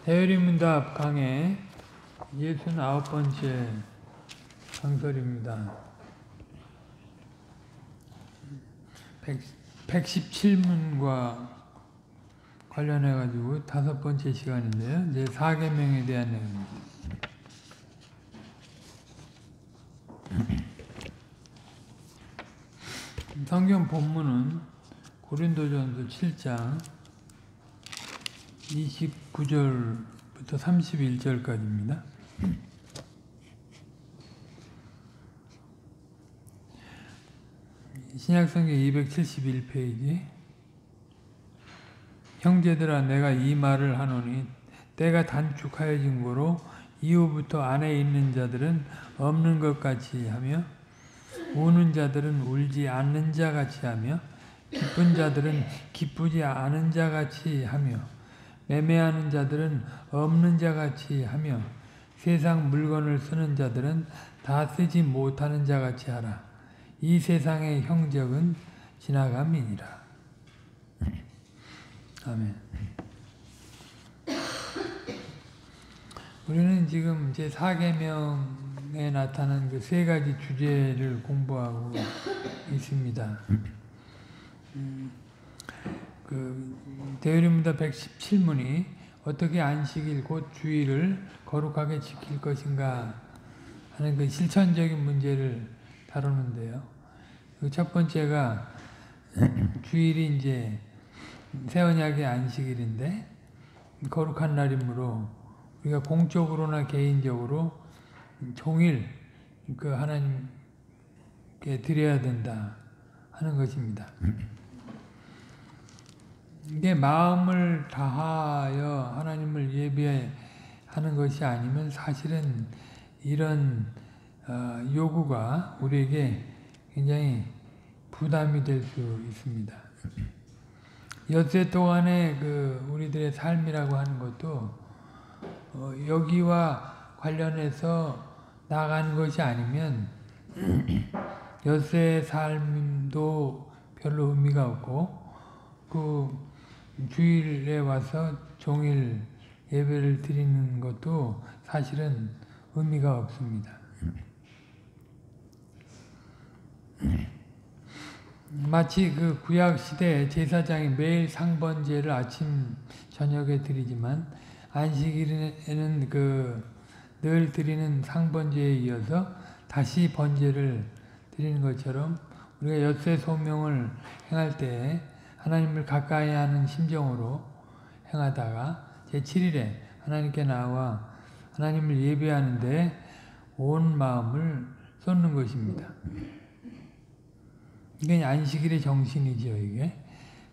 대열인문답 강의 69번째 강설입니다. 117문과 관련해가지고 5번째 시간인데요. 이제 4계명에 대한 내용입니다. 성경 본문은 고린도전서 7장 29절부터 31절까지입니다. 신약성경 271페이지. 형제들아, 내가 이 말을 하노니 때가 단축하여진 고로 이후부터 안에 있는 자들은 없는 것 같이 하며, 우는 자들은 울지 않는 자 같이 하며, 기쁜 자들은 기쁘지 않은 자 같이 하며, 매매하는 자들은 없는 자 같이 하며, 세상 물건을 쓰는 자들은 다 쓰지 못하는 자 같이 하라. 이 세상의 형적은 지나감이니라. 아멘. 우리는 지금 제 4계명에 나타난 그 3가지 주제를 공부하고 있습니다. 대열인문답 117문이 어떻게 안식일 곧 주일을 거룩하게 지킬 것인가 하는 그 실천적인 문제를 다루는데요. 첫 번째가 주일이 이제 새 언약의 안식일인데 거룩한 날이므로 우리가 공적으로나 개인적으로 종일 그 하나님께 드려야 된다 하는 것입니다. 이게 마음을 다하여 하나님을 예배하는 것이 아니면 사실은 이런 요구가 우리에게 굉장히 부담이 될 수 있습니다. 엿새 동안의 우리들의 삶이라고 하는 것도 여기와 관련해서 나가는 것이 아니면 엿새의 삶도 별로 의미가 없고 그 주일에 와서 종일 예배를 드리는 것도 사실은 의미가 없습니다. 마치 그 구약 시대에 제사장이 매일 상번제를 아침 저녁에 드리지만 안식일에는 늘 드리는 상번제에 이어서 다시 번제를 드리는 것처럼 우리가 엿새 소명을 행할 때 하나님을 가까이 하는 심정으로 행하다가 제7일에 하나님께 나와 하나님을 예배하는데 온 마음을 쏟는 것입니다. 이게 안식일의 정신이죠, 이게.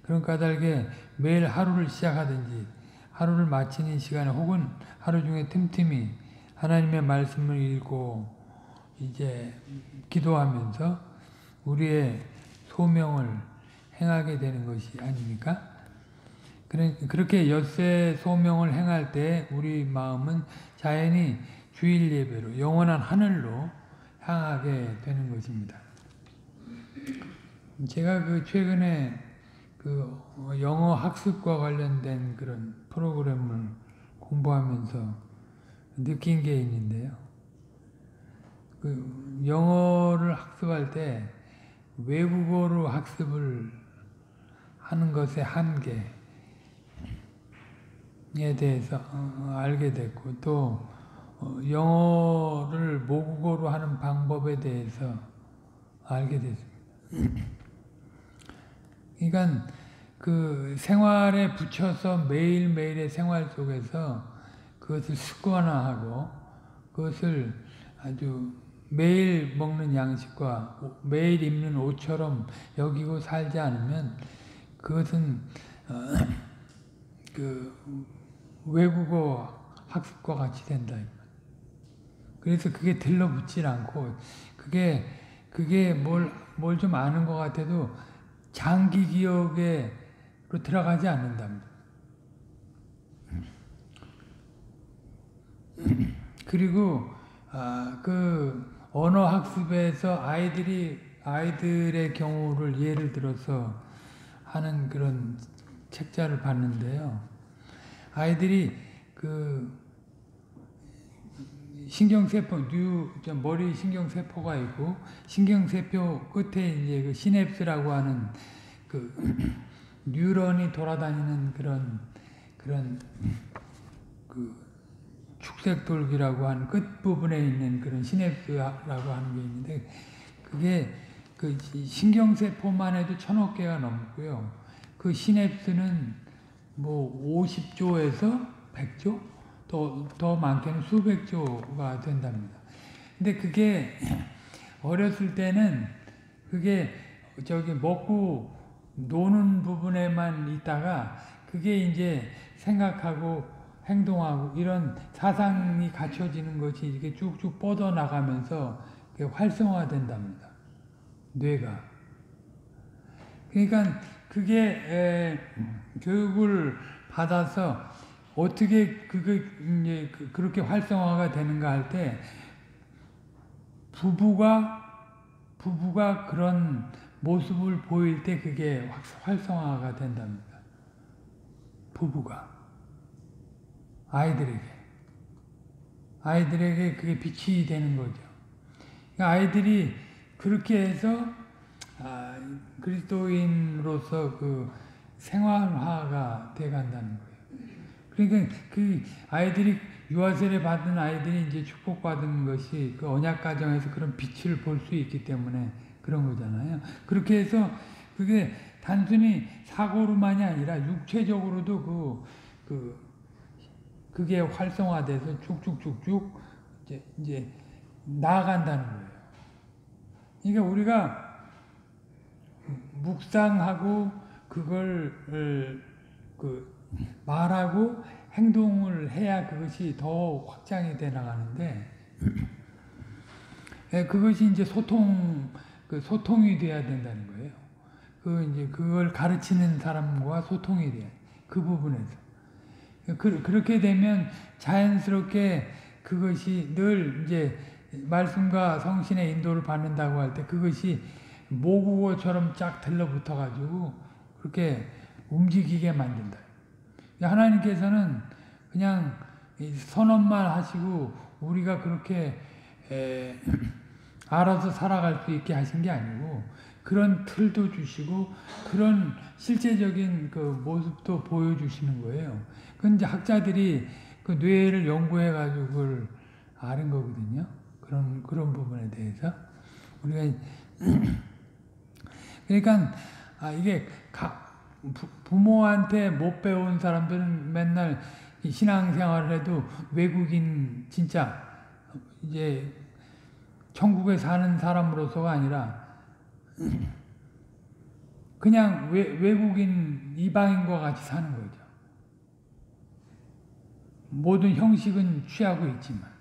그런 까닭에 매일 하루를 시작하든지 하루를 마치는 시간에 혹은 하루 중에 틈틈이 하나님의 말씀을 읽고 이제 기도하면서 우리의 소명을 행하게 되는 것이 아닙니까? 그렇게 엿새 소명을 행할 때 우리 마음은 자연히 주일 예배로 영원한 하늘로 향하게 되는 것입니다. 제가 최근에 영어 학습과 관련된 그런 프로그램을 공부하면서 느낀 게 있는데요. 영어를 학습할 때 외국어로 학습을 하는 것의 한계에 대해서 알게 됐고, 또 영어를 모국어로 하는 방법에 대해서 알게 됐습니다. 그러니까 생활에 붙여서 매일매일의 생활 속에서 그것을 습관화하고 그것을 아주 매일 먹는 양식과 매일 입는 옷처럼 여기고 살지 않으면 그것은 외국어 학습과 같이 된다. 그래서 그게 들러붙질 않고 그게 뭘 좀 아는 것 같아도 장기 기억으로 들어가지 않는답니다. 그리고 언어 학습에서 아이들의 경우를 예를 들어서 하는 그런 책자를 봤는데요. 아이들이 그 신경세포, 머리 신경세포가 있고, 신경세포 끝에 이제 그 시냅스라고 하는 그 뉴런이 돌아다니는 그런 그 축색돌기라고 하는 끝부분에 있는 그런 시냅스라고 하는 게 있는데, 그게 그 신경세포만 해도 1000억 개가 넘고요. 그 시냅스는 뭐 50조에서 100조? 더 많게는 수백 조가 된답니다. 근데 그게 어렸을 때는 그게 저기 먹고 노는 부분에만 있다가 그게 이제 생각하고 행동하고 이런 사상이 갖춰지는 것이 이렇게 쭉쭉 뻗어나가면서 활성화된답니다. 뇌가. 그러니까 그게 교육을 받아서 어떻게 그게 이제 그렇게 활성화가 되는가 할 때 부부가 그런 모습을 보일 때 그게 활성화가 된답니다. 부부가 아이들에게 그게 빛이 되는 거죠. 그러니까 아이들이 그렇게 해서 그리스도인으로서 그 생활화가 돼 간다는 거예요. 그러니까 그 아이들이 유아세례 받은 아이들이 이제 축복받은 것이 그 언약 가정에서 그런 빛을 볼 수 있기 때문에 그런 거잖아요. 그렇게 해서 그게 단순히 사고로만이 아니라 육체적으로도 그게 활성화돼서 쭉쭉쭉쭉 이제 나아간다는 거예요. 그러니까 우리가 묵상하고 그걸 말하고 행동을 해야 그것이 더 확장이 돼 나가는데, 그것이 이제 소통이 돼야 된다는 거예요. 이제 그걸 가르치는 사람과 소통이 돼야 그 부분에서. 그렇게 되면 자연스럽게 그것이 늘 이제 말씀과 성신의 인도를 받는다고 할 때 그것이 모국어처럼 쫙 들러붙어 가지고 그렇게 움직이게 만든다. 하나님께서는 그냥 선언만 하시고 우리가 그렇게 알아서 살아갈 수 있게 하신 게 아니고 그런 틀도 주시고 그런 실제적인 그 모습도 보여주시는 거예요. 그건 이제 학자들이 그 뇌를 연구해 가지고 그걸 아는 거거든요. 그런 부분에 대해서 우리가 그러니까 이게 부모한테 못 배운 사람들은 맨날 신앙생활을 해도 외국인 진짜 이제 천국에 사는 사람으로서가 아니라 그냥 외국인 이방인과 같이 사는 거죠. 모든 형식은 취하고 있지만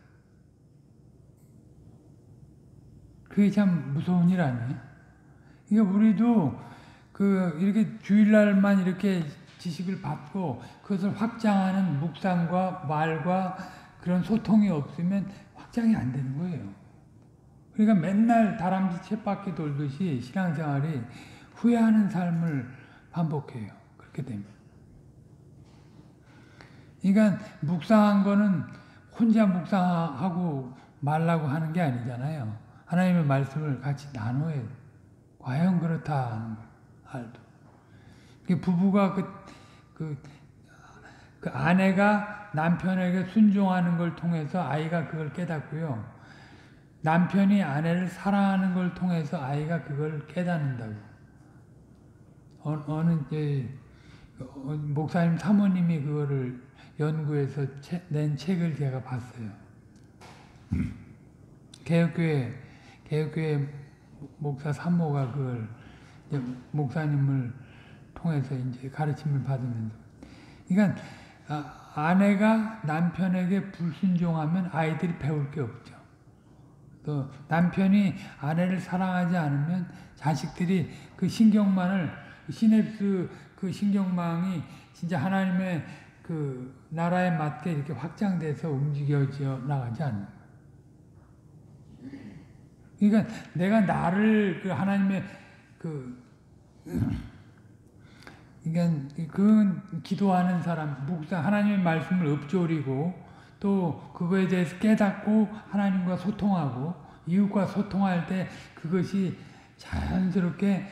그게 참 무서운 일 아니에요? 그러니까 우리도 이렇게 주일날만 이렇게 지식을 받고 그것을 확장하는 묵상과 말과 그런 소통이 없으면 확장이 안 되는 거예요. 그러니까 맨날 다람쥐 쳇바퀴 돌듯이 신앙생활이 후회하는 삶을 반복해요. 그렇게 되면. 그러니까 묵상한 거는 혼자 묵상하고 말라고 하는 게 아니잖아요. 하나님의 말씀을 같이 나눠야 돼요. 과연 그렇다 하는 걸 알도. 부부가 그 아내가 남편에게 순종하는 걸 통해서 아이가 그걸 깨닫고요. 남편이 아내를 사랑하는 걸 통해서 아이가 그걸 깨닫는다고. 어느 목사님 사모님이 그거를 연구해서 낸 책을 제가 봤어요. 개혁교회 목사 사모가 그걸 목사님을 통해서 이제 가르침을 받으면서. 그러니까 아내가 남편에게 불순종하면 아이들이 배울 게 없죠. 또 남편이 아내를 사랑하지 않으면 자식들이 그 신경망을 시냅스 그 신경망이 진짜 하나님의 그 나라에 맞게 이렇게 확장돼서 움직여져 나가지 않는 거예요. 그러니까 내가 나를 그 하나님의 그러니까 그건 기도하는 사람, 묵상 하나님의 말씀을 읊조리고 또 그거에 대해서 깨닫고 하나님과 소통하고 이웃과 소통할 때 그것이 자연스럽게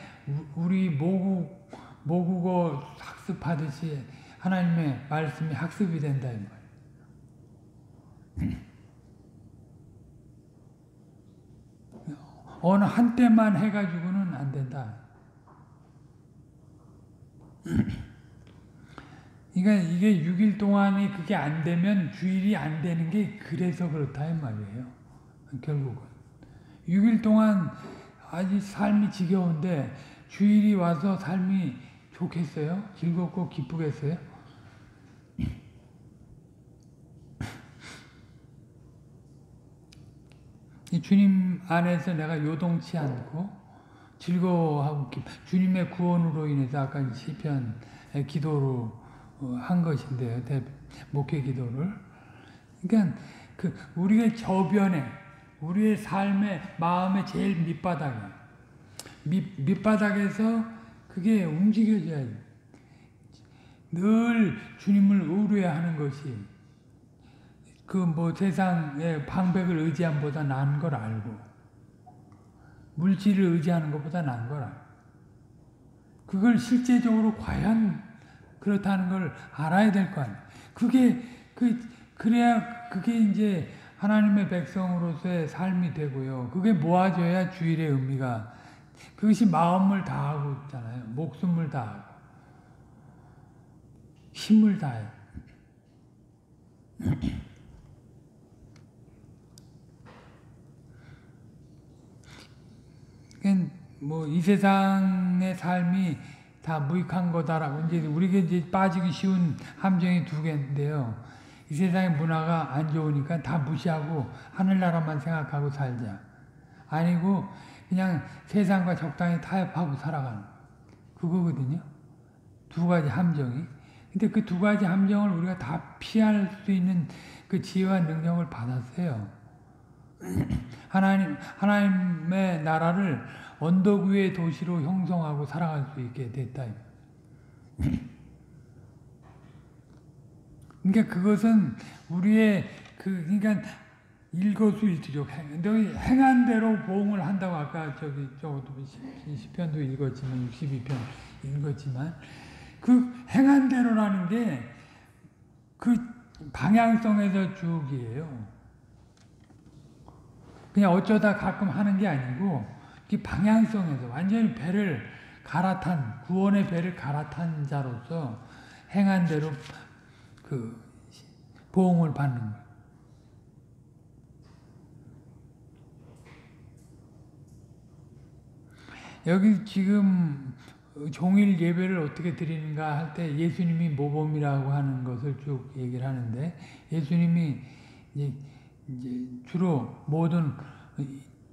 우리 모국어 학습하듯이 하나님의 말씀이 학습이 된다 이 말이에요. 어느 한때만 해가지고는 안 된다. 그러니까 이게 6일 동안이 그게 안 되면 주일이 안 되는 게 그래서 그렇다 이 말이에요. 결국은 6일 동안 아주 삶이 지겨운데 주일이 와서 삶이 좋겠어요? 즐겁고 기쁘겠어요? 주님 안에서 내가 요동치 않고 즐거워하고 주님의 구원으로 인해서 아까 시편의 기도로 한 것인데요. 목회 기도를. 그러니까 우리의 저변에 우리의 삶의 마음의 제일 밑바닥에서 그게 움직여져야지. 늘 주님을 의뢰하는 것이 세상의 방백을 의지함보다 나은 걸 알고 물질을 의지하는 것보다 나은 걸 알고 그걸 실제적으로 과연 그렇다는 걸 알아야 될 거 아니에요. 그래야 그게 이제 하나님의 백성으로서의 삶이 되고요. 그게 모아져야 주일의 의미가 그것이 마음을 다하고 있잖아요. 목숨을 다하고 힘을 다해. 이 세상의 삶이 다 무익한 거다라고 이제 우리가 이제 빠지기 쉬운 함정이 두 개인데요. 이 세상의 문화가 안 좋으니까 다 무시하고 하늘나라만 생각하고 살자. 아니고 그냥 세상과 적당히 타협하고 살아가는 그거거든요. 두 가지 함정이. 근데 그 두 가지 함정을 우리가 다 피할 수 있는 그 지혜와 능력을 받았어요. 하나님의 나라를 언덕 위의 도시로 형성하고 살아갈 수 있게 됐다. 그러니까 그것은 우리의 그러니까 일거수일투족 행한 대로 보응을 한다고 아까 저것도 시편도 읽었지만 62편 읽었지만 그 행한 대로라는 게 그 방향성에서 쭉이에요. 그냥 어쩌다 가끔 하는 게 아니고 그 방향성에서 완전히 배를 갈아탄 구원의 배를 갈아탄 자로서 행한 대로 그 보응을 받는 거예요. 여기 지금 종일 예배를 어떻게 드리는가 할 때 예수님이 모범이라고 하는 것을 쭉 얘기를 하는데 예수님이 이제 주로 모든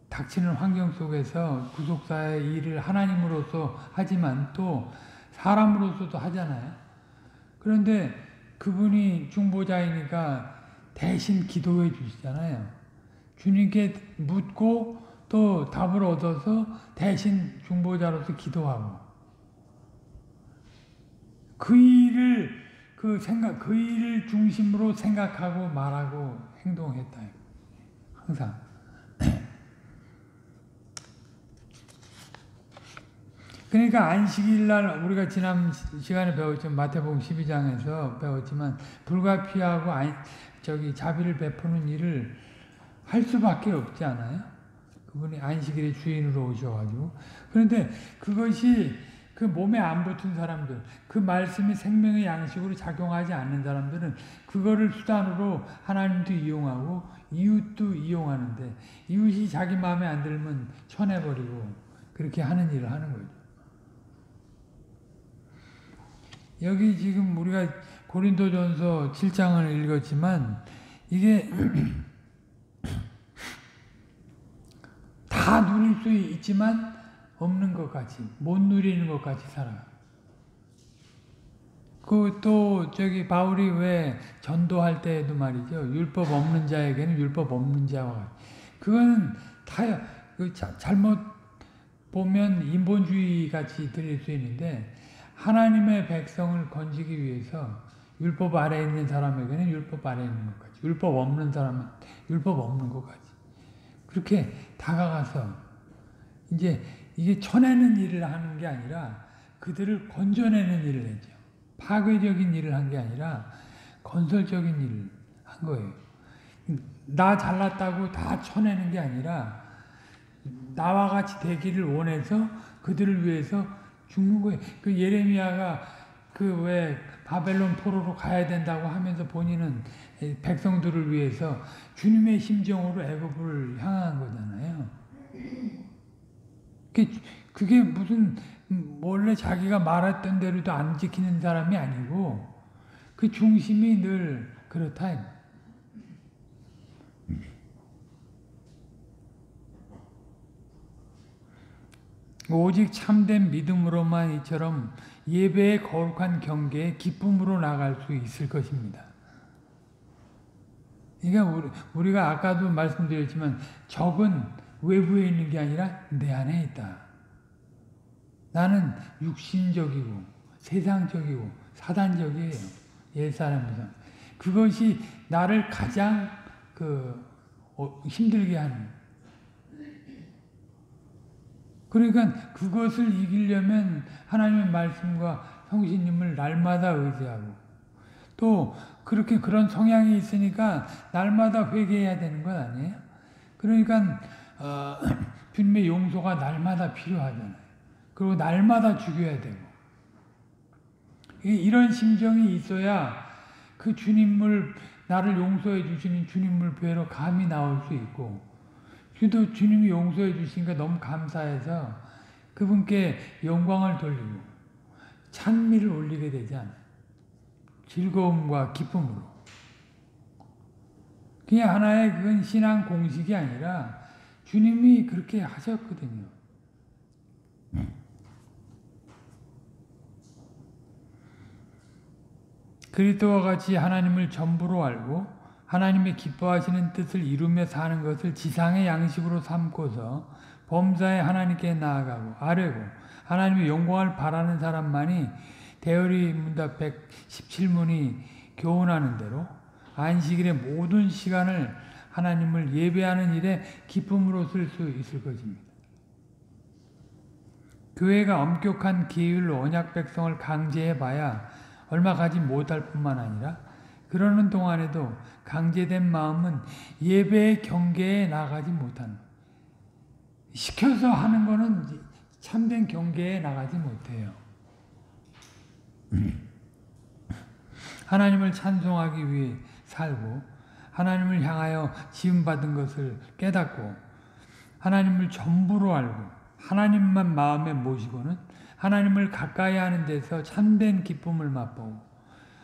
닥치는 환경 속에서 구속사의 일을 하나님으로서 하지만 또 사람으로서도 하잖아요. 그런데 그분이 중보자이니까 대신 기도해 주시잖아요. 주님께 묻고 또 답을 얻어서 대신 중보자로서 기도하고 그 일을 중심으로 생각하고 말하고 행동했다. 항상. 그러니까 안식일날 우리가 지난 시간에 배웠지만 마태복음 12장에서 배웠지만 불가피하고 자비를 베푸는 일을 할 수밖에 없지 않아요? 그분이 안식일의 주인으로 오셔가지고. 그런데 그것이 그 몸에 안 붙은 사람들, 그 말씀이 생명의 양식으로 작용하지 않는 사람들은 그거를 수단으로 하나님도 이용하고 이웃도 이용하는데 이웃이 자기 마음에 안 들면 쳐내버리고 그렇게 하는 일을 하는 거죠. 여기 지금 우리가 고린도전서 7장을 읽었지만 이게 다 누릴 수 있지만 없는 것 같이, 못 누리는 것 같이 살아요. 또 바울이 왜 전도할 때에도 말이죠. 율법 없는 자에게는 율법 없는 자와 같이. 그거는 잘못 보면 인본주의 같이 들릴 수 있는데 하나님의 백성을 건지기 위해서 율법 아래에 있는 사람에게는 율법 아래에 있는 것까지, 율법 없는 사람은 율법 없는 것까지 그렇게 다가가서 이제 이게 쳐내는 일을 하는 게 아니라 그들을 건져내는 일을 했죠. 파괴적인 일을 한 게 아니라 건설적인 일을 한 거예요. 나 잘났다고 다 쳐내는 게 아니라 나와 같이 되기를 원해서 그들을 위해서 죽는 거예요. 그 예레미야가 그 왜 바벨론 포로로 가야 된다고 하면서 본인은 백성들을 위해서 주님의 심정으로 애굽을 향한 거잖아요. 그게 무슨 원래 자기가 말했던 대로도 안 지키는 사람이 아니고 그 중심이 늘 그렇다. 오직 참된 믿음으로만 이처럼 예배의 거룩한 경계에 기쁨으로 나갈 수 있을 것입니다. 그러니까 우리가 아까도 말씀드렸지만 적은 외부에 있는 게 아니라 내 안에 있다. 나는 육신적이고 세상적이고 사단적이에요. 옛사람에서. 그것이 나를 가장 힘들게 하는. 그러니까 그것을 이기려면 하나님의 말씀과 성신님을 날마다 의지하고 또 그렇게 그런 성향이 있으니까 날마다 회개해야 되는 건 아니에요? 그러니까 주님의 용서가 날마다 필요하잖아요. 그리고 날마다 죽여야 되고 이런 심정이 있어야 그 주님을 나를 용서해 주시는 주님을 뵈러 감히 나올 수 있고 그래도 주님이 용서해 주시니까 너무 감사해서 그분께 영광을 돌리고 찬미를 올리게 되지 않아요. 즐거움과 기쁨으로. 그냥 하나의 그건 신앙 공식이 아니라 주님이 그렇게 하셨거든요. 그리스도와 같이 하나님을 전부로 알고 하나님의 기뻐하시는 뜻을 이루며 사는 것을 지상의 양식으로 삼고서 범사에 하나님께 나아가고 아뢰고 하나님의 영광을 바라는 사람만이 대열이 문답 117문이 교훈하는 대로 안식일의 모든 시간을 하나님을 예배하는 일에 기쁨으로 쓸 수 있을 것입니다. 교회가 엄격한 계율 언약 백성을 강제해봐야 얼마 가지 못할 뿐만 아니라 그러는 동안에도 강제된 마음은 예배의 경계에 나가지 못하는 거예요. 시켜서 하는 거는 참된 경계에 나가지 못해요. 하나님을 찬송하기 위해 살고 하나님을 향하여 지음받은 것을 깨닫고 하나님을 전부로 알고 하나님만 마음에 모시고는 하나님을 가까이 하는 데서 참된 기쁨을 맛보고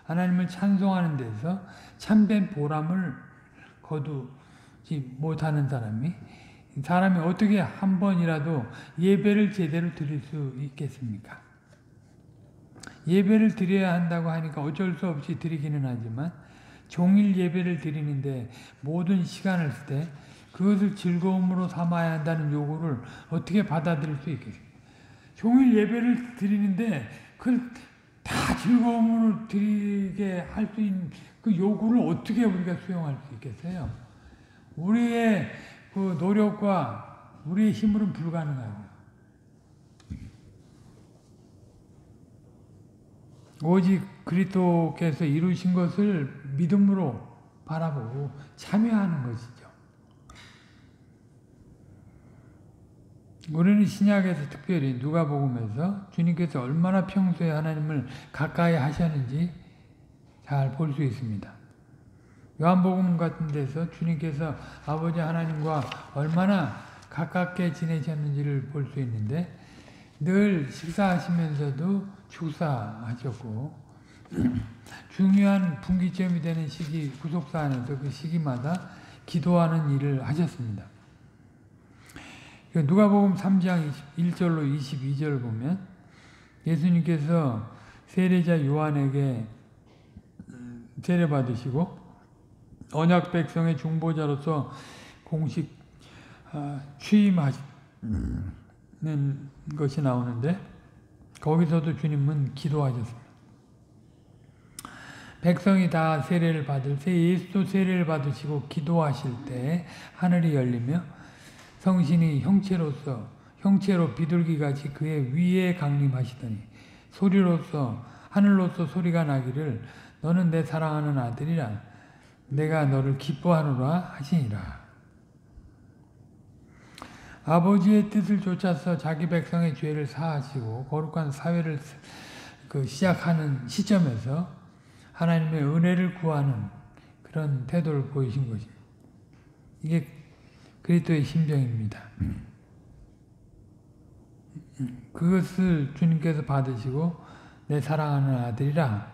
하나님을 찬송하는 데서 참된 보람을 거두지 못하는 사람이 어떻게 한 번이라도 예배를 제대로 드릴 수 있겠습니까? 예배를 드려야 한다고 하니까 어쩔 수 없이 드리기는 하지만 종일 예배를 드리는데 모든 시간을 쓸 때 그것을 즐거움으로 삼아야 한다는 요구를 어떻게 받아들일 수 있겠습니까? 종일 예배를 드리는데 그걸 다 즐거움으로 드리게 할 수 있는 그 요구를 어떻게 우리가 수용할 수 있겠어요? 우리의 그 노력과 우리의 힘으로는 불가능하고 오직 그리스도께서 이루신 것을 믿음으로 바라보고 참여하는 것이죠. 우리는 신약에서 특별히 누가복음에서 주님께서 얼마나 평소에 하나님을 가까이 하셨는지 잘 볼 수 있습니다. 요한복음 같은 데서 주님께서 아버지 하나님과 얼마나 가깝게 지내셨는지를 볼 수 있는데 늘 식사하시면서도 축사하셨고 중요한 분기점이 되는 시기 구속사 안에서 그 시기마다 기도하는 일을 하셨습니다. 누가복음 3장 1절로 22절 보면 예수님께서 세례자 요한에게 세례받으시고 언약 백성의 중보자로서 공식 취임하시는 것이 나오는데 거기서도 주님은 기도하셨습니다. 백성이 다 세례를 받을 때 예수도 세례를 받으시고 기도하실 때 하늘이 열리며 성신이 형체로 비둘기같이 그의 위에 강림하시더니 하늘로서 소리가 나기를 너는 내 사랑하는 아들이라 내가 너를 기뻐하노라 하시니라. 아버지의 뜻을 쫓아서 자기 백성의 죄를 사하시고 거룩한 사회를 시작하는 시점에서 하나님의 은혜를 구하는 그런 태도를 보이신 것입니다. 이게 그리스도의 심정입니다. 그것을 주님께서 받으시고 내 사랑하는 아들이라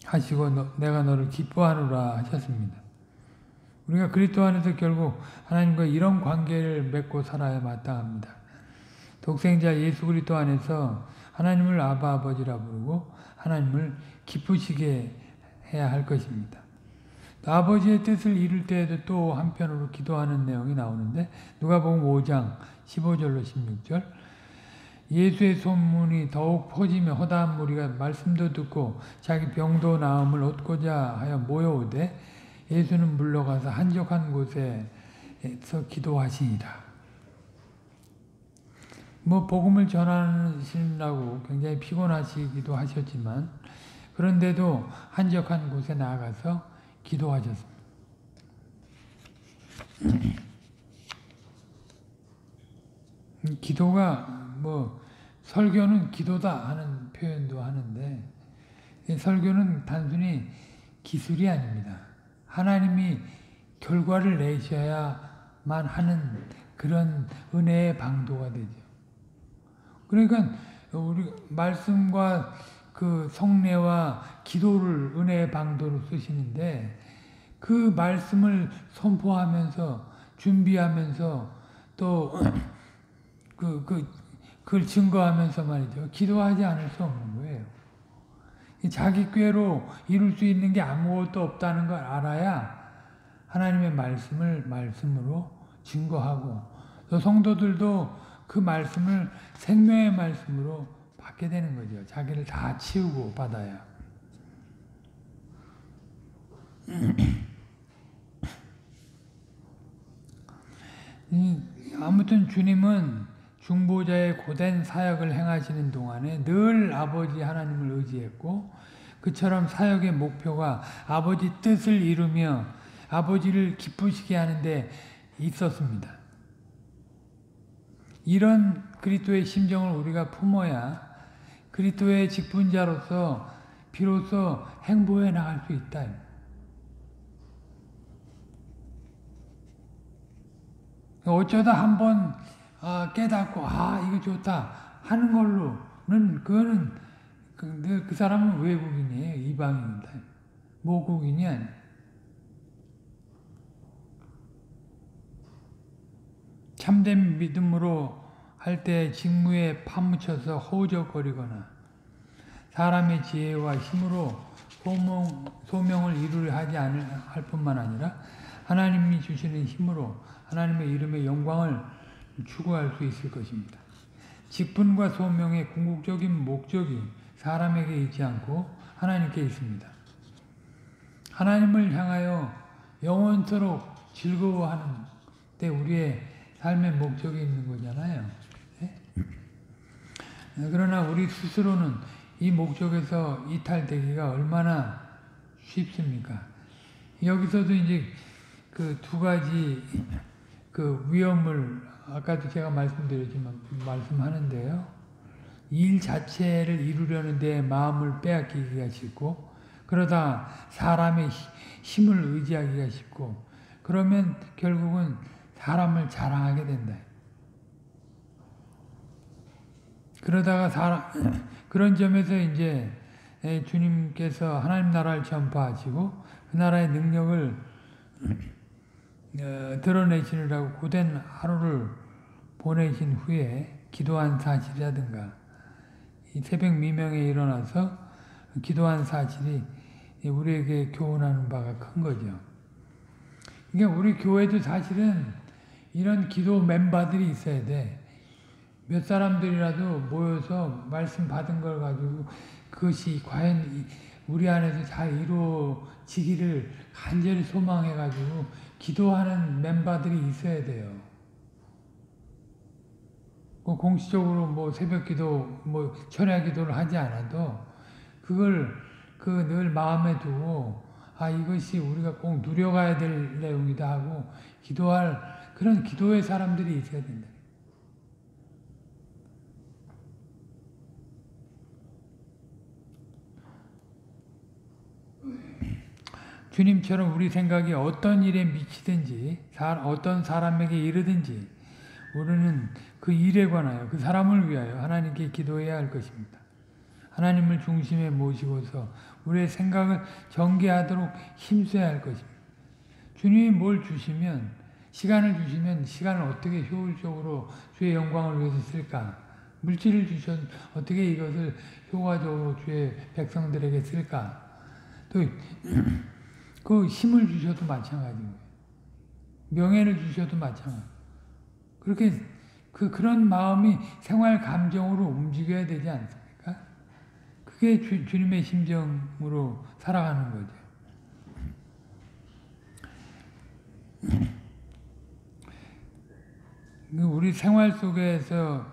하시고 내가 너를 기뻐하노라 하셨습니다. 우리가 그리스도 안에서 결국 하나님과 이런 관계를 맺고 살아야 마땅합니다. 독생자 예수 그리스도 안에서 하나님을 아바 아버지라 부르고 하나님을 기쁘시게 해야 할 것입니다. 아버지의 뜻을 이룰 때에도 또 한편으로 기도하는 내용이 나오는데 누가복음 5장 15절로 16절 예수의 소문이 더욱 퍼지며 허다한 무리가 말씀도 듣고 자기 병도 나음을 얻고자 하여 모여오되 예수는 물러가서 한적한 곳에서 기도하시니라. 복음을 전하시려고 굉장히 피곤하시기도 하셨지만 그런데도 한적한 곳에 나아가서 기도하셨습니다. 기도가 설교는 기도다 하는 표현도 하는데 설교는 단순히 기술이 아닙니다. 하나님이 결과를 내셔야만 하는 그런 은혜의 방도가 되죠. 그러니까 우리 말씀과 그 성례와 기도를 은혜의 방도로 쓰시는데 그 말씀을 선포하면서 준비하면서 또 그걸 증거하면서 말이죠. 기도하지 않을 수 없는 거예요. 자기 꾀로 이룰 수 있는 게 아무것도 없다는 걸 알아야 하나님의 말씀으로 증거하고 또 성도들도 그 말씀을 생명의 말씀으로 받게 되는 거죠. 자기를 다 치우고 받아야. 아무튼 주님은 중보자의 고된 사역을 행하시는 동안에 늘 아버지 하나님을 의지했고 그처럼 사역의 목표가 아버지 뜻을 이루며 아버지를 기쁘시게 하는 데 있었습니다. 이런 그리스도의 심정을 우리가 품어야 그리스도의 직분자로서 비로소 행보해 나갈 수 있다. 어쩌다 한번 깨닫고 이거 좋다 하는 걸로는 그거는 그 사람은 외국인이에요. 이방인이다. 모국인이 아니에요. 참된 믿음으로 할 때 직무에 파묻혀서 허우적거리거나 사람의 지혜와 힘으로 소명을 이루려 하지 할 뿐만 아니라 하나님이 주시는 힘으로 하나님의 이름의 영광을 추구할 수 있을 것입니다. 직분과 소명의 궁극적인 목적이 사람에게 있지 않고 하나님께 있습니다. 하나님을 향하여 영원토록 즐거워하는 때 우리의 삶의 목적이 있는 거잖아요. 네? 그러나 우리 스스로는 이 목적에서 이탈되기가 얼마나 쉽습니까? 여기서도 이제 그 두 가지 그 위험을 아까도 제가 말씀드렸지만 말씀하는데요. 일 자체를 이루려는 데 마음을 빼앗기기가 쉽고 그러다 사람의 힘을 의지하기가 쉽고 그러면 결국은 사람을 자랑하게 된다. 그러다가 그런 점에서 이제 주님께서 하나님 나라를 전파하시고 그 나라의 능력을 드러내시느라고 고된 하루를 보내신 후에 기도한 사실이라든가 이 새벽 미명에 일어나서 기도한 사실이 우리에게 교훈하는 바가 큰 거죠. 그러니까 우리 교회도 사실은 이런 기도 멤버들이 있어야 돼. 몇 사람들이라도 모여서 말씀 받은 걸 가지고 그것이 과연 우리 안에서 잘 이루어지기를 간절히 소망해 가지고 기도하는 멤버들이 있어야 돼요. 공식적으로 뭐 새벽기도, 뭐 철야기도를 하지 않아도 그걸 늘 마음에 두고 이것이 우리가 꼭 누려가야 될 내용이다 하고 기도할 그런 기도의 사람들이 있어야 된다. 주님처럼 우리 생각이 어떤 일에 미치든지 어떤 사람에게 이르든지 우리는 그 일에 관하여 그 사람을 위하여 하나님께 기도해야 할 것입니다. 하나님을 중심에 모시고서 우리의 생각을 전개하도록 힘써야 할 것입니다. 주님이 뭘 주시면 시간을 주시면 시간을 어떻게 효율적으로 주의 영광을 위해서 쓸까? 물질을 주셔서 어떻게 이것을 효과적으로 주의 백성들에게 쓸까? 또 그 힘을 주셔도 마찬가지고요. 명예를 주셔도 마찬가지고. 그렇게 그런 마음이 생활 감정으로 움직여야 되지 않습니까? 그게 주님의 심정으로 살아가는 거죠. 우리 생활 속에서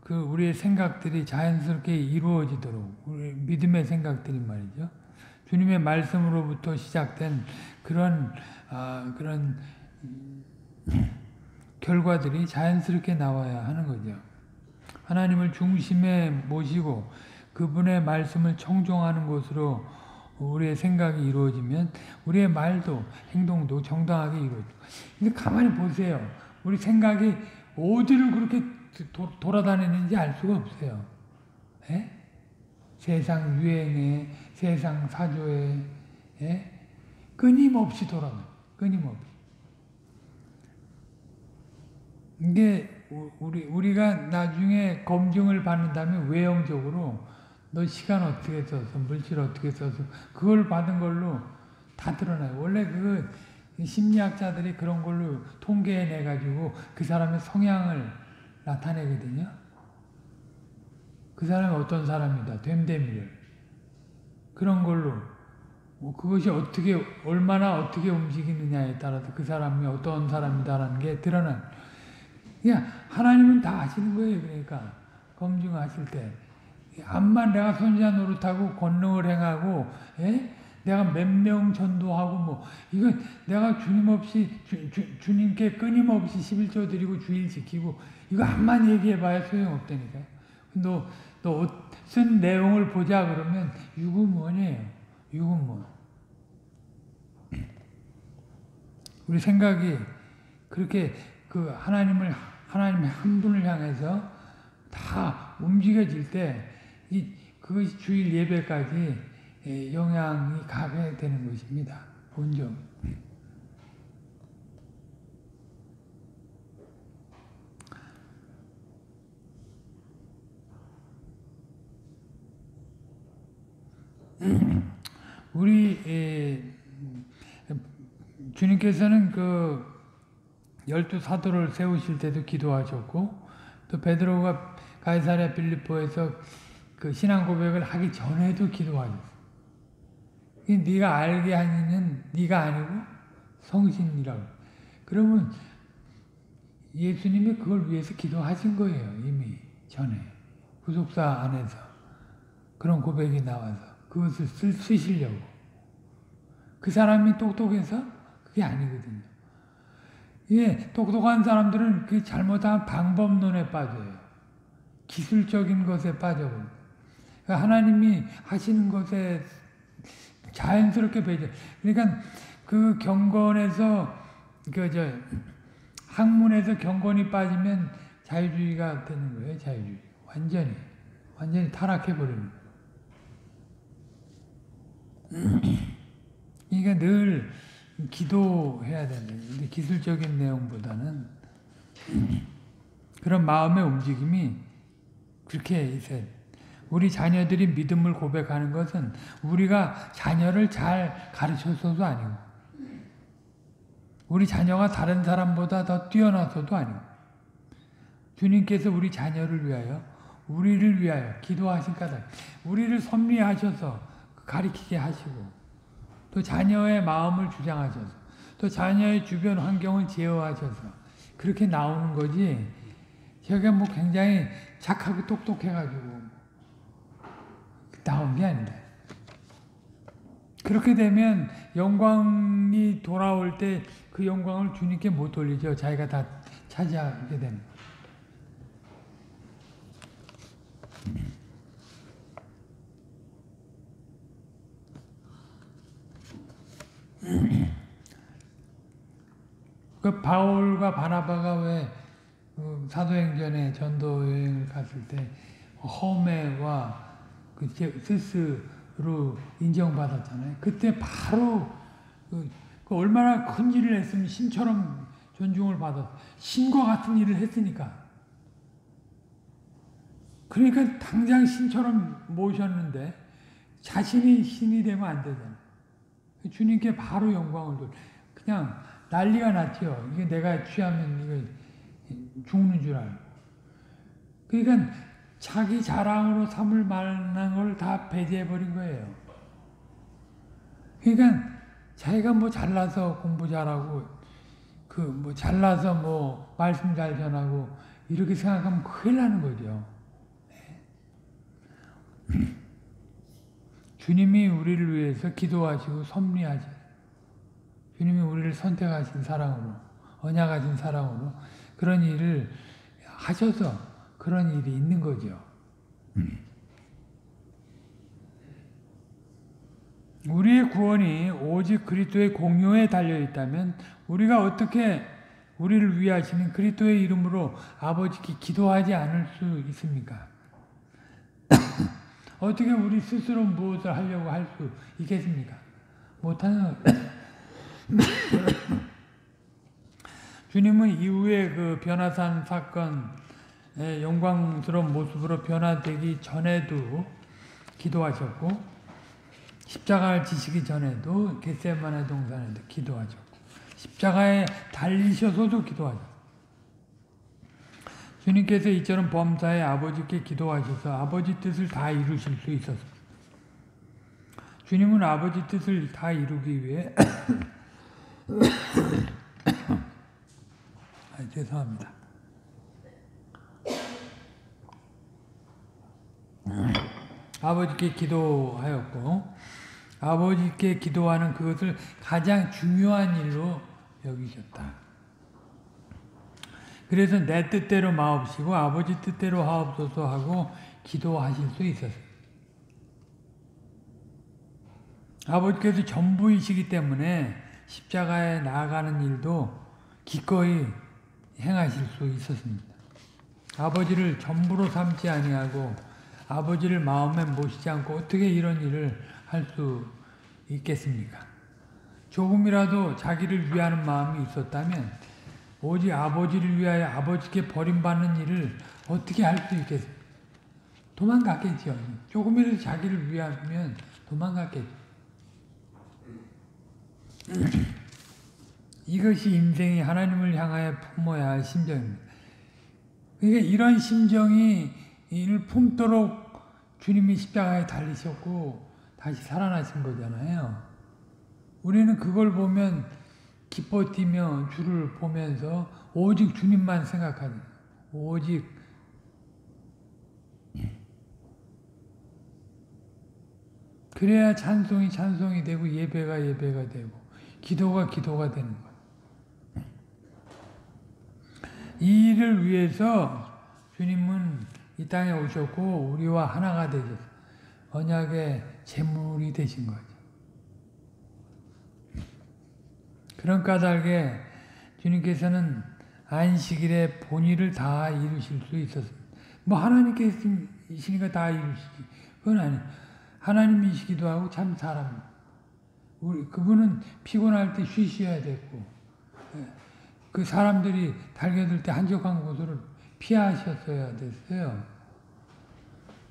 우리의 생각들이 자연스럽게 이루어지도록 우리 믿음의 생각들이 말이죠. 주님의 말씀으로부터 시작된 그런 결과들이 자연스럽게 나와야 하는 거죠. 하나님을 중심에 모시고 그분의 말씀을 청종하는 것으로 우리의 생각이 이루어지면 우리의 말도 행동도 정당하게 이루어지고. 근데 가만히 보세요. 우리 생각이 어디를 그렇게 돌아다니는지 알 수가 없어요. 에? 세상 유행에, 세상 사조에, 끊임없이 돌아가요. 끊임없이. 이게 우리가 나중에 검증을 받는다면 외형적으로 너 시간 어떻게 써서 물질 어떻게 써서 그걸 받은 걸로 다 드러나요. 원래 심리학자들이 그런 걸로 통계내 가지고 그 사람의 성향을 나타내거든요. 그 사람이 어떤 사람이다. 됨됨이를. 그런 걸로 그것이 얼마나 어떻게 움직이느냐에 따라서 그 사람이 어떤 사람이다라는 게 드러난. 그냥 하나님은 다 아시는 거예요. 그러니까 검증하실 때 암만 내가 선지자 노릇하고 권능을 행하고 내가 몇 명 전도하고 이거 내가 주님 없이 주님께 끊임없이 11조 드리고 주일 지키고 이거 암만 얘기해봐야 소용없다니까요. 너 쓴 내용을 보자 그러면 유구무원이에요. 유구무원. 우리 생각이 그렇게 하나님의 한 분을 향해서 다 움직여질 때 그것이 주일 예배까지 영향이 가게 되는 것입니다. 본점. 우리 주님께서는 12 사도를 세우실 때도 기도하셨고 또 베드로가 가이사랴 빌립보에서 신앙 고백을 하기 전에도 기도하셨어요. 네가 알게 하는 네가 아니고 성신이라고. 그러면 예수님이 그걸 위해서 기도하신 거예요. 이미 전에 구속사 안에서 그런 고백이 나와서 그것을 쓰시려고. 그 사람이 똑똑해서 그게 아니거든요. 똑똑한 사람들은 그 잘못한 방법론에 빠져요. 기술적인 것에 빠져버려요. 하나님이 하시는 것에 자연스럽게 배제. 그러니까 그 경건에서 학문에서 경건이 빠지면 자유주의가 되는 거예요. 자유주의. 완전히 타락해버리는 거예요. 그러니까 늘 기도해야 되는 기술적인 내용보다는 그런 마음의 움직임이 그렇게 있어요. 우리 자녀들이 믿음을 고백하는 것은 우리가 자녀를 잘 가르쳐서도 아니고 우리 자녀가 다른 사람보다 더 뛰어나서도 아니고 주님께서 우리 자녀를 위하여, 우리를 위하여 기도하신 까닭, 우리를 섭리하셔서 가리키게 하시고, 또 자녀의 마음을 주장하셔서, 또 자녀의 주변 환경을 제어하셔서 그렇게 나오는 거지. 제가 뭐 굉장히 착하고 똑똑해가지고 나온 게 아니다. 그렇게 되면 영광이 돌아올 때 그 영광을 주님께 못 돌리죠. 자기가 다 차지하게 되는. 그 바울과 바나바가 왜 사도행전에 전도 여행을 갔을 때 허메와 그 스스로 인정받았잖아요. 그때 바로 그 얼마나 큰 일을 했으면 신처럼 존중을 받았어. 신과 같은 일을 했으니까. 그러니까 당장 신처럼 모셨는데 자신이 신이 되면 안 되잖아요. 주님께 바로 영광을 돌. 그냥 난리가 났죠. 이게 내가 취하면 이거 죽는 줄 알고. 그러니까 자기 자랑으로 삼을 만한 걸 다 배제해버린 거예요. 그러니까 자기가 뭐 잘나서 공부 잘하고, 그 뭐 잘나서 뭐 말씀 잘 전하고, 이렇게 생각하면 큰일 나는 거죠. 네. 주님이 우리를 위해서 기도하시고 섭리하시, 주님이 우리를 선택하신 사랑으로, 언약하신 사랑으로 그런 일을 하셔서 그런 일이 있는 거죠. 우리의 구원이 오직 그리스도의 공로에 달려있다면 우리가 어떻게 우리를 위하시는 그리스도의 이름으로 아버지께 기도하지 않을 수 있습니까? 어떻게 우리 스스로 무엇을 하려고 할 수 있겠습니까? 못하는 주님은 이후에 그 변화산 사건의 영광스러운 모습으로 변화되기 전에도 기도하셨고, 십자가를 지시기 전에도 겟세마네 동산에도 기도하셨고, 십자가에 달리셔서도 기도하셨고, 주님께서 이처럼 범사에 아버지께 기도하셔서 아버지 뜻을 다 이루실 수 있었습니다. 주님은 아버지 뜻을 다 이루기 위해 죄송합니다. 아버지께 기도하였고, 아버지께 기도하는 그것을 가장 중요한 일로 여기셨다. 그래서 내 뜻대로 마옵시고 아버지 뜻대로 하옵소서 하고 기도하실 수 있었어요. 아버지께서 전부이시기 때문에 십자가에 나아가는 일도 기꺼이 행하실 수 있었습니다. 아버지를 전부로 삼지 아니하고 아버지를 마음에 모시지 않고 어떻게 이런 일을 할 수 있겠습니까? 조금이라도 자기를 위하는 마음이 있었다면 오직 아버지를 위하여 아버지께 버림받는 일을 어떻게 할 수 있겠습니까? 도망갔겠죠. 조금이라도 자기를 위하면 도망갔겠죠. 이것이 인생이 하나님을 향하여 품어야 할 심정입니다. 그러니까 이런 심정이 이를 품도록 주님이 십자가에 달리셨고 다시 살아나신 거잖아요. 우리는 그걸 보면 기뻐 뛰며 주를 보면서 오직 주님만 생각하는, 오직 그래야 찬송이 찬송이 되고 예배가 예배가 되고 기도가 기도가 되는 거예요. 이 일을 위해서 주님은 이 땅에 오셨고 우리와 하나가 되셔서 언약의 제물이 되신 거죠. 그런 까닭에 주님께서는 안식일의 본의를 다 이루실 수 있었습니다. 뭐 하나님께서니까 다 이루시지. 그건 아니에요. 하나님이시기도 하고 참 사람. 그분은 피곤할 때 쉬셔야 됐고, 그 사람들이 달겨들 때 한적한 곳으로 피하셨어야 됐어요.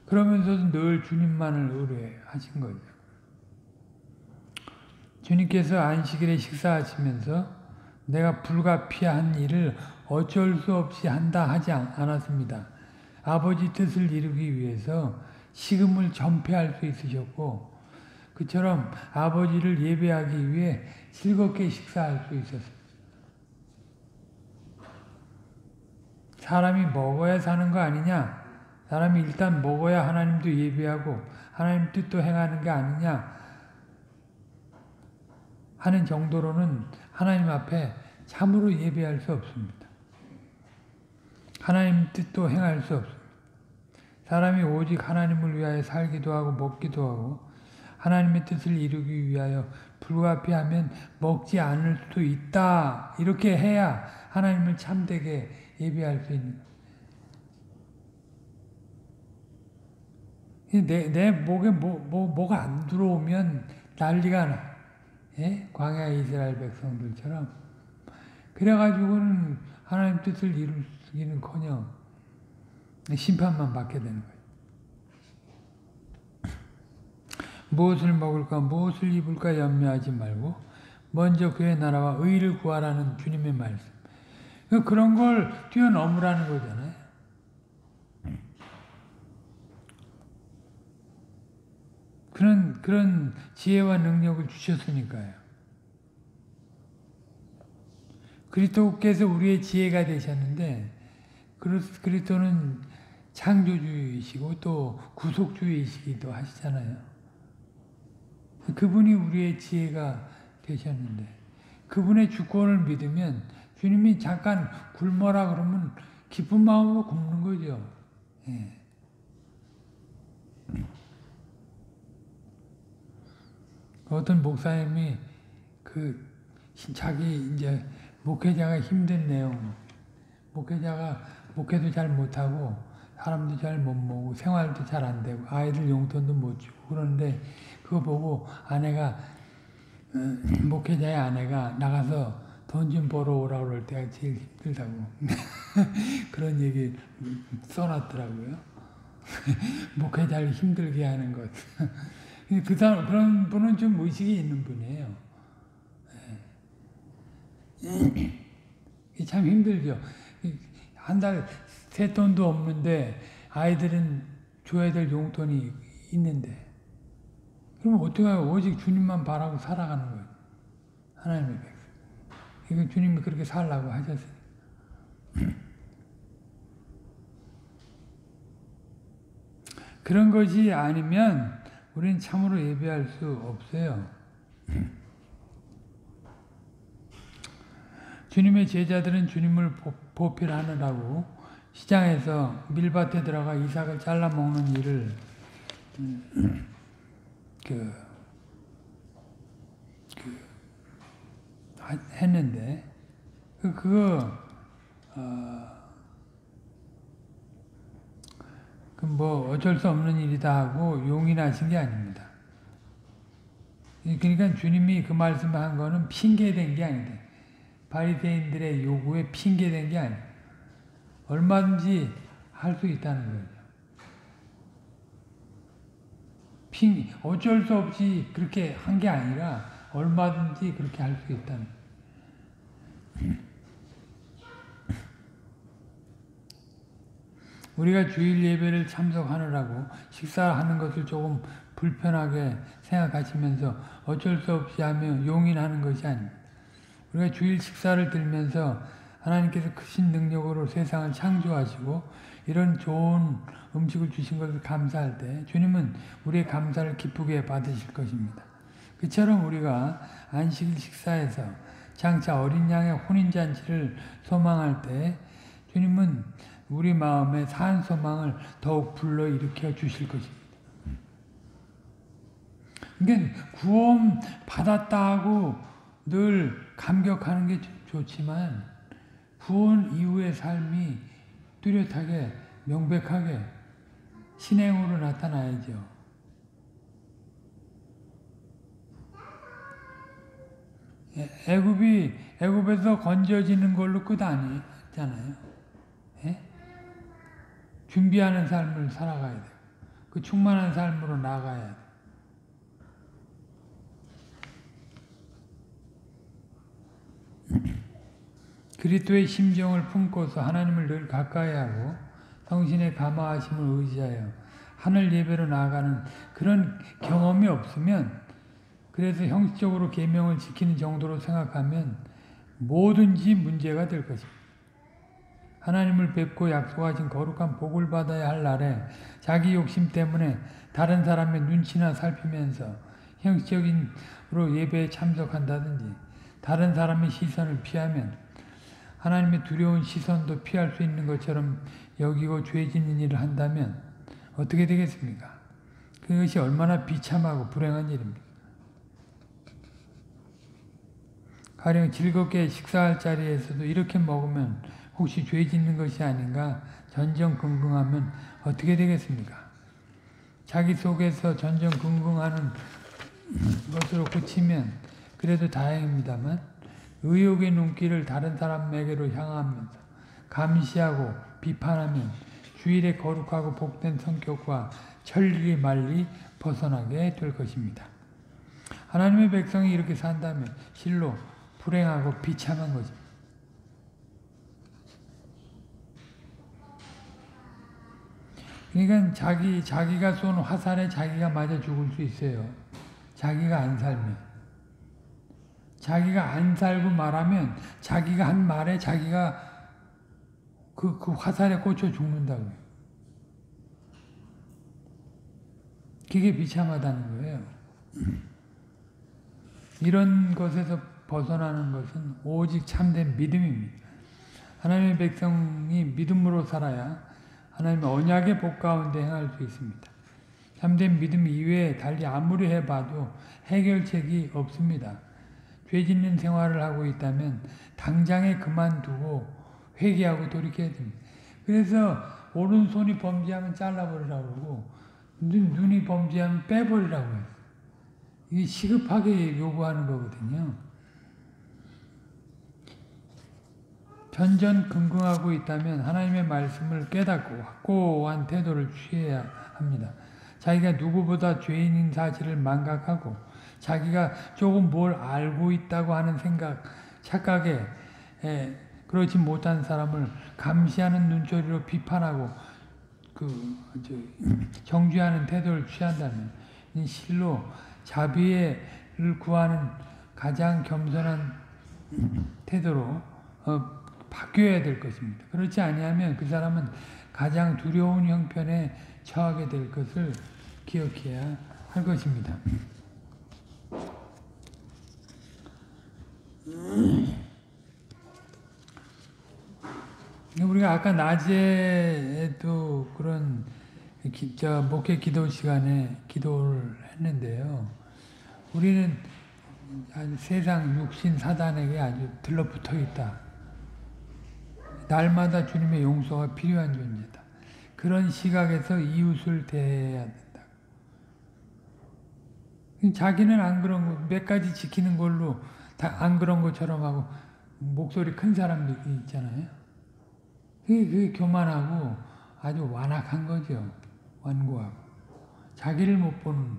그러면서도 늘 주님만을 의뢰하신 거죠. 주님께서 안식일에 식사하시면서 내가 불가피한 일을 어쩔 수 없이 한다 하지 않았습니다. 아버지 뜻을 이루기 위해서 식음을 전폐할 수 있으셨고 그처럼 아버지를 예배하기 위해 즐겁게 식사할 수 있었습니다. 사람이 먹어야 사는 거 아니냐? 사람이 일단 먹어야 하나님도 예배하고 하나님 뜻도 행하는 게 아니냐? 하는 정도로는 하나님 앞에 참으로 예배할 수 없습니다. 하나님 뜻도 행할 수 없습니다. 사람이 오직 하나님을 위하여 살기도 하고 먹기도 하고 하나님의 뜻을 이루기 위하여 불가피하면 먹지 않을 수도 있다. 이렇게 해야 하나님을 참되게 예배할 수 있는 내 목에 뭐가 안 들어오면 난리가 나. 예? 광야 이스라엘 백성들처럼. 그래가지고는 하나님 뜻을 이루기는커녕 심판만 받게 되는 거예요. 무엇을 먹을까 무엇을 입을까 염려하지 말고 먼저 그의 나라와 의를 구하라는 주님의 말씀. 그런 걸 뛰어넘으라는 거잖아요. 그런 지혜와 능력을 주셨으니까요. 그리스도께서 우리의 지혜가 되셨는데 그리스도는 창조주이시고 또 구속주이시기도 하시잖아요. 그분이 우리의 지혜가 되셨는데 그분의 주권을 믿으면 주님이 잠깐 굶어라 그러면 기쁜 마음으로 굶는 거죠. 예. 어떤 목사님이 자기 이제 목회자가 힘든 내용, 목회자가 목회도 잘 못하고 사람도 잘 못 모으고 생활도 잘 안 되고 아이들 용돈도 못 주고 그런데 그거 보고 목회자의 아내가 나가서 돈 좀 벌어오라고 그럴 때가 제일 힘들다고 그런 얘기 써놨더라고요. 목회자를 힘들게 하는 것. 그런 분은 좀 의식이 있는 분이에요. 참 힘들죠. 한 달 쇳돈도 없는데 아이들은 줘야 될 용돈이 있는데 그럼 어떻게 해요? 오직 주님만 바라고 살아가는 거예요. 하나님의 백성. 이건 주님이 그렇게 살라고 하셨어요. 그런 것이 아니면 우리는 참으로 예배할 수 없어요. 주님의 제자들은 주님을 보필하느라고 시장에서 밀밭에 들어가 이삭을 잘라 먹는 일을 했는데 뭐 어쩔 수 없는 일이다 하고 용인하신 게 아닙니다. 그러니까 주님이 그 말씀을 한 거는 핑계된 게 아니다. 바리새인들의 요구에 핑계된 게 아니에요. 얼마든지 할 수 있다는 거죠. 어쩔 수 없이 그렇게 한 게 아니라 얼마든지 그렇게 할 수 있다는 거예요. 우리가 주일 예배를 참석하느라고 식사하는 것을 조금 불편하게 생각하시면서 어쩔 수 없이 하며 용인하는 것이 아닙니다. 우리가 주일 식사를 들면서 하나님께서 크신 능력으로 세상을 창조하시고 이런 좋은 음식을 주신 것을 감사할 때 주님은 우리의 감사를 기쁘게 받으실 것입니다. 그처럼 우리가 안식 식사에서 장차 어린 양의 혼인잔치를 소망할 때 주님은 우리 마음에 산 소망을 더욱 불러일으켜 주실 것입니다. 그러니까 구원 받았다 하고 늘 감격하는 게 좋지만 구원 이후의 삶이 뚜렷하게 명백하게 신행으로 나타나야죠. 애굽에서 건져지는 걸로 끝 아니잖아요. 예? 준비하는 삶을 살아가야 돼요. 그 충만한 삶으로 나아가야 돼요. 그리스도의 심정을 품고서 하나님을 늘 가까이하고 성신의 감화하심을 의지하여 하늘 예배로 나아가는 그런 경험이 없으면, 그래서 형식적으로 계명을 지키는 정도로 생각하면 뭐든지 문제가 될 것입니다. 하나님을 뵙고 약속하신 거룩한 복을 받아야 할 날에 자기 욕심 때문에 다른 사람의 눈치나 살피면서 형식적으로 예배에 참석한다든지 다른 사람의 시선을 피하면 하나님의 두려운 시선도 피할 수 있는 것처럼 여기고 죄 짓는 일을 한다면 어떻게 되겠습니까? 그것이 얼마나 비참하고 불행한 일입니까? 가령 즐겁게 식사할 자리에서도 이렇게 먹으면 혹시 죄 짓는 것이 아닌가 전전긍긍하면 어떻게 되겠습니까? 자기 속에서 전전긍긍하는 것으로 그치면 그래도 다행입니다만, 의욕의 눈길을 다른 사람에게로 향하면서 감시하고 비판하면 주일의 거룩하고 복된 성격과 천리 말리 벗어나게 될 것입니다. 하나님의 백성이 이렇게 산다면 실로 불행하고 비참한 것입니다. 그러니까 자기가 쏜 화살에 자기가 맞아 죽을 수 있어요. 자기가 안 살면. 자기가 안 살고 말하면 자기가 한 말에 자기가 그 화살에 꽂혀 죽는다고요. 그게 비참하다는 거예요. 이런 것에서 벗어나는 것은 오직 참된 믿음입니다. 하나님의 백성이 믿음으로 살아야 하나님의 언약의 복 가운데 행할 수 있습니다. 참된 믿음 이외에 달리 아무리 해봐도 해결책이 없습니다. 죄 짓는 생활을 하고 있다면 당장에 그만두고 회개하고 돌이켜야 됩니다. 그래서 오른손이 범죄하면 잘라버리라고 그러고 눈이 범죄하면 빼버리라고 해요. 이게 시급하게 요구하는 거거든요. 전전긍긍하고 있다면 하나님의 말씀을 깨닫고 확고한 태도를 취해야 합니다. 자기가 누구보다 죄인인 사실을 망각하고 자기가 조금 뭘 알고 있다고 하는 착각에 그렇지 못한 사람을 감시하는 눈초리로 비판하고 정죄하는 태도를 취한다면 실로 자비를 구하는 가장 겸손한 태도로 바뀌어야 될 것입니다. 그렇지 아니하면 그 사람은 가장 두려운 형편에 처하게 될 것을 기억해야 할 것입니다. 우리가 아까 낮에도 그런 목회 기도 시간에 기도를 했는데요. 우리는 세상 육신 사단에게 아주 들러붙어 있다. 날마다 주님의 용서가 필요한 존재다. 그런 시각에서 이웃을 대해야 된다. 자기는 안 그런 거, 몇 가지 지키는 걸로 다 안 그런 것처럼 하고 목소리 큰 사람들이 있잖아요. 그게 교만하고 아주 완악한 거죠. 완고하고. 자기를 못 보는.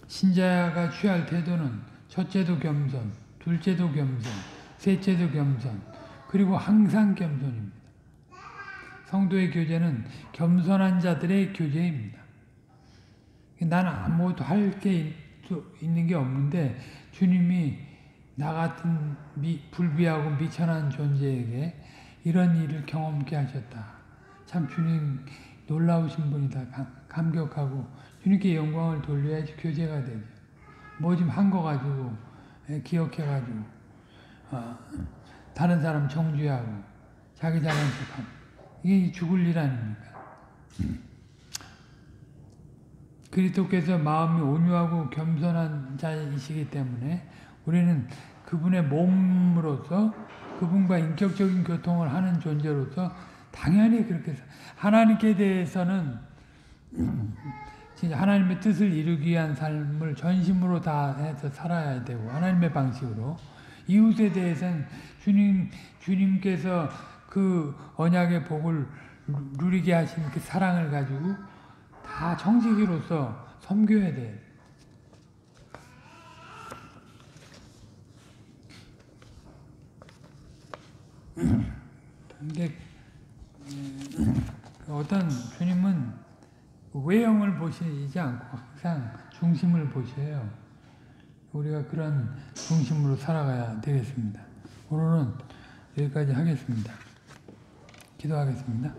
신자가 취할 태도는 첫째도 겸손, 둘째도 겸손, 셋째도 겸손, 그리고 항상 겸손입니다. 성도의 교제는 겸손한 자들의 교제입니다. 나는 아무것도 할 게 있는 게 없는데 주님이 나 같은 불비하고 미천한 존재에게 이런 일을 경험케 하셨다. 참 주님 놀라우신 분이다. 감격하고 주님께 영광을 돌려야지 교제가 되죠. 뭐 좀 한 거 가지고 기억해가지고 다른 사람 정죄하고 자기 잘난 척하고 이게 죽을 일 아닙니까? 그리스도께서 마음이 온유하고 겸손한 자이시기 때문에 우리는 그분의 몸으로서 그분과 인격적인 교통을 하는 존재로서 당연히 그렇게 하나님께 대해서는 진짜 하나님의 뜻을 이루기 위한 삶을 전심으로 다해서 살아야 되고 하나님의 방식으로 이웃에 대해서는 주님께서 그 언약의 복을 누리게 하신 그 사랑을 가지고 다 정직이로서 섬겨야 돼. 근데 어떤 주님은 외형을 보시지 않고 항상 중심을 보셔요. 우리가 그런 중심으로 살아가야 되겠습니다. 오늘은 여기까지 하겠습니다. 기도하겠습니다.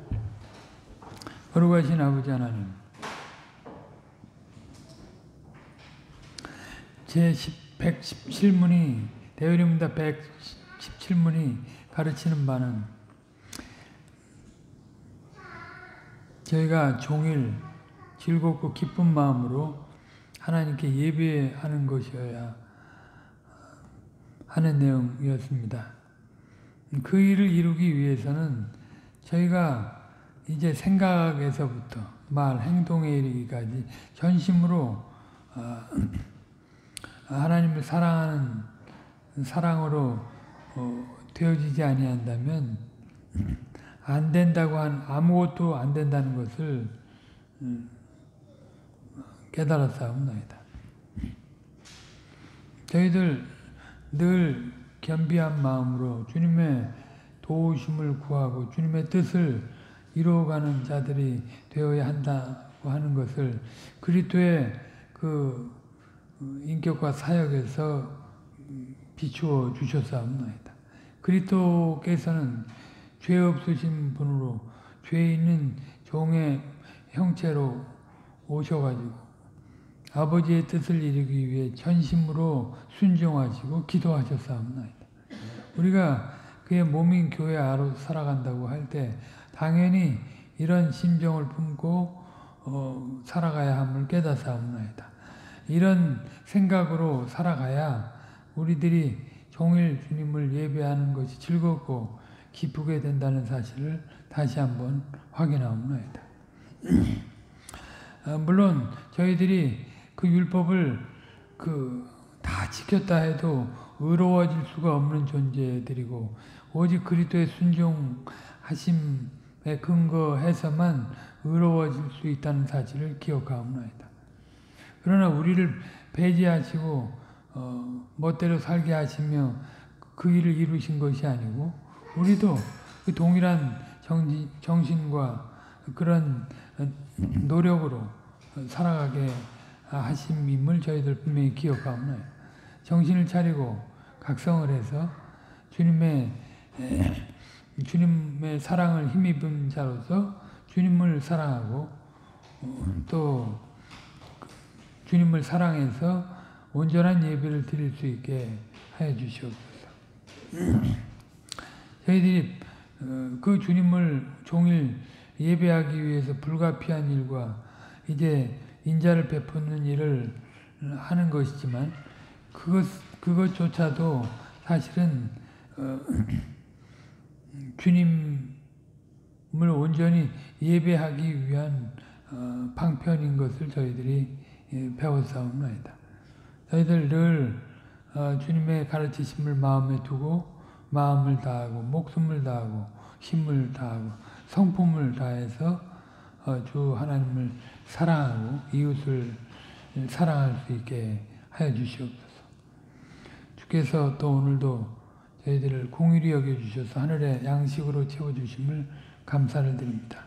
거룩하신 아버지 하나님, 제 117문이 대의림문답 117문이 가르치는 바는 저희가 종일 즐겁고 기쁜 마음으로 하나님께 예배하는 것이어야 하는 내용이었습니다. 그 일을 이루기 위해서는 저희가 이제 생각에서부터 말, 행동에 이르기까지 전심으로 하나님을 사랑하는 사랑으로 되어지지 아니한다면 안 된다고 아무것도 안 된다는 것을 깨달았사옵나이다. 저희들 늘 겸비한 마음으로 주님의 도우심을 구하고 주님의 뜻을 이루어가는 자들이 되어야 한다고 하는 것을 그리스도의 그 인격과 사역에서 비추어 주셨사옵나이다. 그리스도께서는 죄 없으신 분으로 죄 있는 종의 형체로 오셔가지고 아버지의 뜻을 이루기 위해 전심으로 순종하시고 기도하셨사옵나이다. 우리가 그의 몸인 교회 안으로 살아간다고 할 때 당연히 이런 심정을 품고 살아가야 함을 깨닫사옵나이다. 이런 생각으로 살아가야 우리들이 종일 주님을 예배하는 것이 즐겁고 기쁘게 된다는 사실을 다시 한번 확인하옵나이다. 물론 저희들이 그 율법을 다 지켰다 해도 의로워질 수가 없는 존재들이고 오직 그리스도의 순종하심에 근거해서만 의로워질 수 있다는 사실을 기억하옵나이다. 그러나 우리를 배제하시고 멋대로 살게 하시며 그 일을 이루신 것이 아니고 우리도 그 동일한 정신과 그런 노력으로 살아가게 하심임을 저희들 분명히 기억하옵나이다. 정신을 차리고 각성을 해서 주님의 사랑을 힘입은 자로서 주님을 사랑하고 또 주님을 사랑해서 온전한 예배를 드릴 수 있게 하여 주시옵소서. 저희들이 그 주님을 종일 예배하기 위해서 불가피한 일과 이제 인자를 베푸는 일을 하는 것이지만 그것조차도 사실은 주님을 온전히 예배하기 위한 방편인 것을 저희들이 배웠사옵나이다. 저희들 늘 주님의 가르치심을 마음에 두고 마음을 다하고 목숨을 다하고 힘을 다하고 성품을 다해서 주 하나님을 사랑하고 이웃을 사랑할 수 있게 하여 주시옵소서. 주께서 또 오늘도 저희들을 공의히 여겨주셔서 하늘의 양식으로 채워주심을 감사를 드립니다.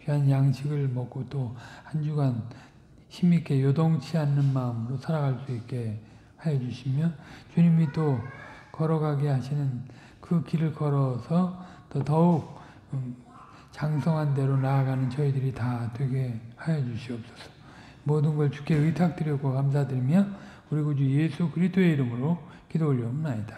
귀한 양식을 먹고 또 한 주간 힘있게 요동치 않는 마음으로 살아갈 수 있게 하여 주시며 주님이 또 걸어가게 하시는 그 길을 걸어서 또 더욱 장성한 대로 나아가는 저희들이 다 되게 하여 주시옵소서. 모든 걸 주께 의탁드리고 감사드리며 우리 구주 예수 그리스도의 이름으로 기도 올려옵나이다.